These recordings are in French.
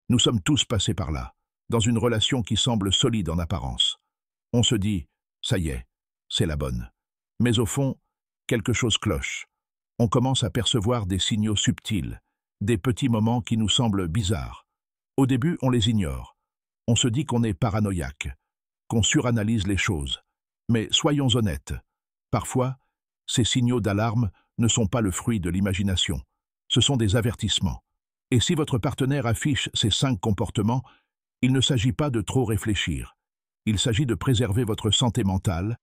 Nous sommes tous passés par là, dans une relation qui semble solide en apparence. On se dit, ça y est, c'est la bonne. Mais au fond, quelque chose cloche. On commence à percevoir des signaux subtils, des petits moments qui nous semblent bizarres. Au début, on les ignore. On se dit qu'on est paranoïaque, qu'on suranalyse les choses. Mais soyons honnêtes, parfois, ces signaux d'alarme ne sont pas le fruit de l'imagination. Ce sont des avertissements. Et si votre partenaire affiche ces 5 comportements, il ne s'agit pas de trop réfléchir. Il s'agit de préserver votre santé mentale,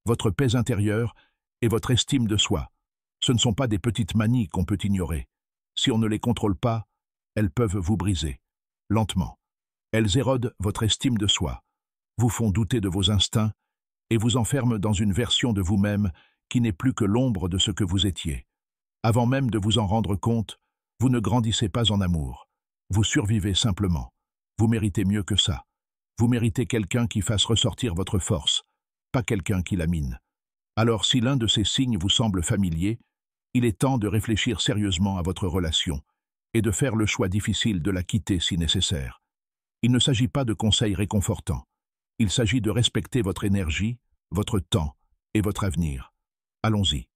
votre paix intérieure et votre estime de soi. Ce ne sont pas des petites manies qu'on peut ignorer. Si on ne les contrôle pas, elles peuvent vous briser, lentement. Elles érodent votre estime de soi, vous font douter de vos instincts et vous enferment dans une version de vous-même qui n'est plus que l'ombre de ce que vous étiez. Avant même de vous en rendre compte, vous ne grandissez pas en amour. Vous survivez simplement. Vous méritez mieux que ça. Vous méritez quelqu'un qui fasse ressortir votre force, pas quelqu'un qui la mine. Alors si l'un de ces signes vous semble familier, il est temps de réfléchir sérieusement à votre relation et de faire le choix difficile de la quitter si nécessaire. Il ne s'agit pas de conseils réconfortants. Il s'agit de respecter votre énergie, votre temps et votre avenir. Allons-y.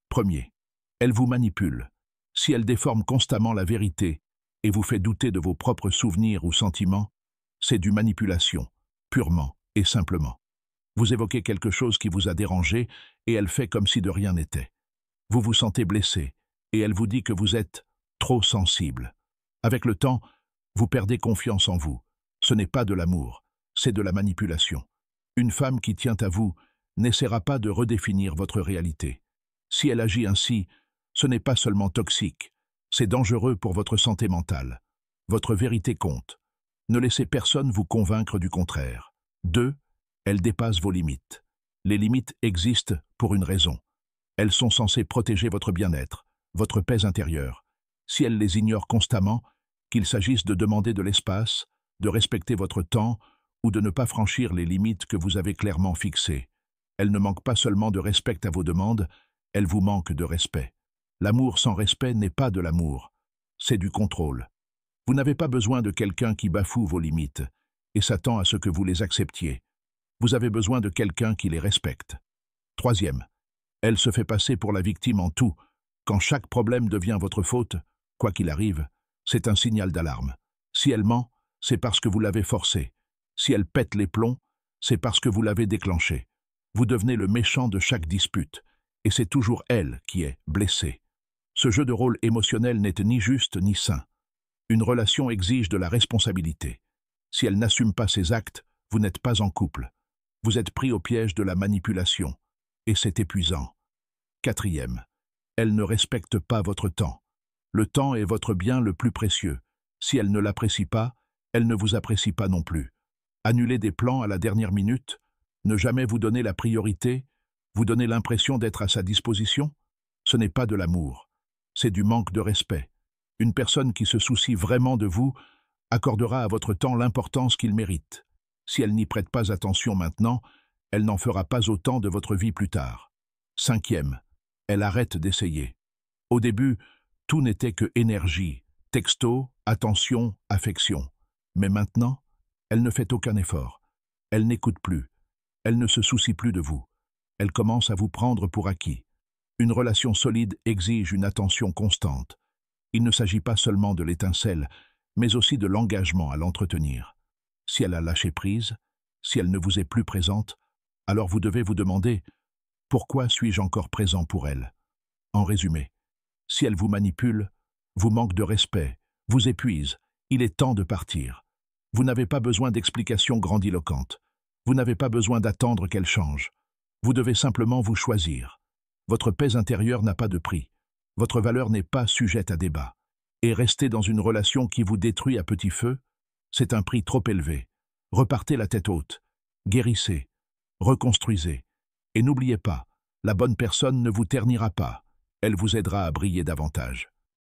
Premier, elle vous manipule. Si elle déforme constamment la vérité et vous fait douter de vos propres souvenirs ou sentiments, c'est du manipulation, purement et simplement. Vous évoquez quelque chose qui vous a dérangé et elle fait comme si de rien n'était. Vous vous sentez blessé et elle vous dit que vous êtes trop sensible. Avec le temps, vous perdez confiance en vous. Ce n'est pas de l'amour, c'est de la manipulation. Une femme qui tient à vous n'essaiera pas de redéfinir votre réalité. Si elle agit ainsi, ce n'est pas seulement toxique, c'est dangereux pour votre santé mentale. Votre vérité compte. Ne laissez personne vous convaincre du contraire. 2. Elle dépasse vos limites. Les limites existent pour une raison. Elles sont censées protéger votre bien-être, votre paix intérieure. Si elle les ignore constamment, qu'il s'agisse de demander de l'espace, de respecter votre temps ou de ne pas franchir les limites que vous avez clairement fixées, elle ne manque pas seulement de respect à vos demandes, elle vous manque de respect. L'amour sans respect n'est pas de l'amour, c'est du contrôle. Vous n'avez pas besoin de quelqu'un qui bafoue vos limites et s'attend à ce que vous les acceptiez. Vous avez besoin de quelqu'un qui les respecte. Troisième, elle se fait passer pour la victime en tout. Quand chaque problème devient votre faute, quoi qu'il arrive, c'est un signal d'alarme. Si elle ment, c'est parce que vous l'avez forcée. Si elle pète les plombs, c'est parce que vous l'avez déclenchée. Vous devenez le méchant de chaque dispute, et c'est toujours elle qui est blessée. Ce jeu de rôle émotionnel n'est ni juste ni sain. Une relation exige de la responsabilité. Si elle n'assume pas ses actes, vous n'êtes pas en couple. Vous êtes pris au piège de la manipulation, et c'est épuisant. Quatrième, elle ne respecte pas votre temps. Le temps est votre bien le plus précieux. Si elle ne l'apprécie pas, elle ne vous apprécie pas non plus. Annuler des plans à la dernière minute, ne jamais vous donner la priorité, vous donner l'impression d'être à sa disposition, ce n'est pas de l'amour, c'est du manque de respect. Une personne qui se soucie vraiment de vous accordera à votre temps l'importance qu'il mérite. Si elle n'y prête pas attention maintenant, elle n'en fera pas autant de votre vie plus tard. Cinquième, elle arrête d'essayer. Au début, tout n'était que énergie, texto, attention, affection. Mais maintenant, elle ne fait aucun effort. Elle n'écoute plus. Elle ne se soucie plus de vous. Elle commence à vous prendre pour acquis. Une relation solide exige une attention constante. Il ne s'agit pas seulement de l'étincelle, mais aussi de l'engagement à l'entretenir. Si elle a lâché prise, si elle ne vous est plus présente, alors vous devez vous demander « Pourquoi suis-je encore présent pour elle ?» En résumé, si elle vous manipule, vous manque de respect, vous épuise, il est temps de partir. Vous n'avez pas besoin d'explications grandiloquentes. Vous n'avez pas besoin d'attendre qu'elle change. Vous devez simplement vous choisir. Votre paix intérieure n'a pas de prix. Votre valeur n'est pas sujette à débat. Et rester dans une relation qui vous détruit à petit feu, c'est un prix trop élevé. Repartez la tête haute. Guérissez. Reconstruisez. Et n'oubliez pas, la bonne personne ne vous ternira pas. Elle vous aidera à briller davantage.